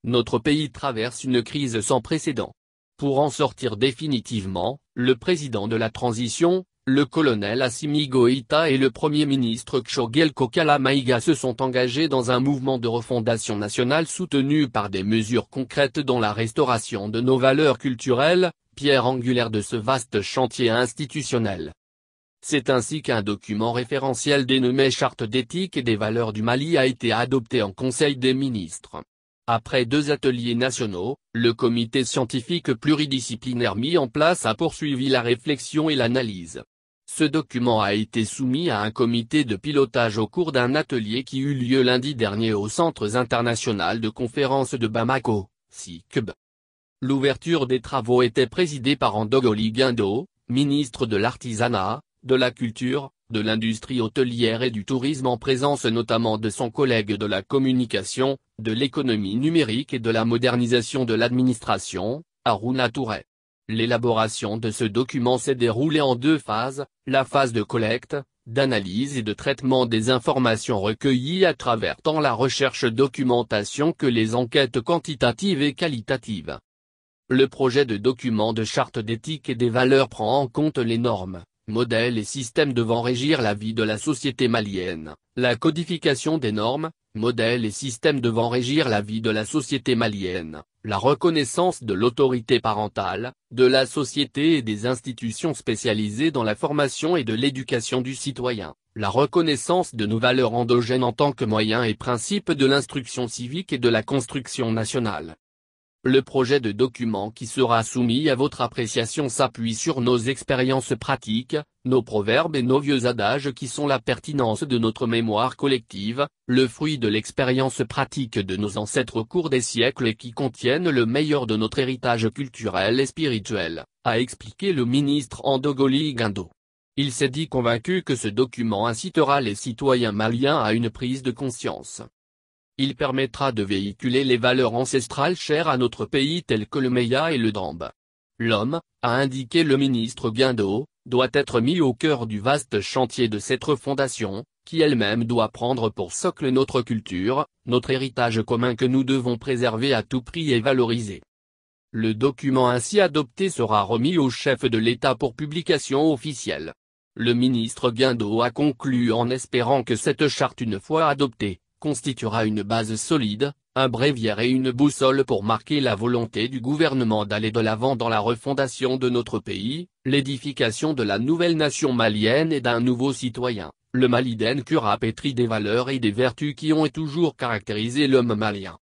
Notre pays traverse une crise sans précédent. Pour en sortir définitivement, le président de la transition, le colonel Assimi Goïta et le premier ministre Tshogel Kokala Maïga se sont engagés dans un mouvement de refondation nationale soutenu par des mesures concrètes dont la restauration de nos valeurs culturelles, pierre angulaire de ce vaste chantier institutionnel. C'est ainsi qu'un document référentiel dénommé Charte d'éthique et des valeurs du Mali a été adopté en Conseil des ministres. Après 2 ateliers nationaux, le comité scientifique pluridisciplinaire mis en place a poursuivi la réflexion et l'analyse. Ce document a été soumis à un comité de pilotage au cours d'un atelier qui eut lieu lundi dernier au Centre international de conférences de Bamako, CICB. L'ouverture des travaux était présidée par Ndogoli Guindo, ministre de l'Artisanat, de la Culture, de l'Industrie hôtelière et du Tourisme en présence notamment de son collègue de la Communication, de l'Économie numérique et de la Modernisation de l'Administration, Harouna Touré. L'élaboration de ce document s'est déroulée en 2 phases, la phase de collecte, d'analyse et de traitement des informations recueillies à travers tant la recherche documentation que les enquêtes quantitatives et qualitatives. Le projet de document de charte d'éthique et des valeurs prend en compte les normes, modèles et systèmes devant régir la vie de la société malienne, la codification des normes, modèles et systèmes devant régir la vie de la société malienne, la reconnaissance de l'autorité parentale, de la société et des institutions spécialisées dans la formation et de l'éducation du citoyen, la reconnaissance de nos valeurs endogènes en tant que moyens et principes de l'instruction civique et de la construction nationale. Le projet de document qui sera soumis à votre appréciation s'appuie sur nos expériences pratiques, nos proverbes et nos vieux adages qui sont la pertinence de notre mémoire collective, le fruit de l'expérience pratique de nos ancêtres au cours des siècles et qui contiennent le meilleur de notre héritage culturel et spirituel, a expliqué le ministre Ndogoli Guindo. Il s'est dit convaincu que ce document incitera les citoyens maliens à une prise de conscience. Il permettra de véhiculer les valeurs ancestrales chères à notre pays telles que le Meya et le Drambe. L'homme, a indiqué le ministre Guindo, doit être mis au cœur du vaste chantier de cette refondation, qui elle-même doit prendre pour socle notre culture, notre héritage commun que nous devons préserver à tout prix et valoriser. Le document ainsi adopté sera remis au chef de l'État pour publication officielle. Le ministre Guindo a conclu en espérant que cette charte une fois adoptée, constituera une base solide, un bréviaire et une boussole pour marquer la volonté du gouvernement d'aller de l'avant dans la refondation de notre pays, l'édification de la nouvelle nation malienne et d'un nouveau citoyen, le Mali d'Nkura pétri des valeurs et des vertus qui ont et toujours caractérisé l'homme malien.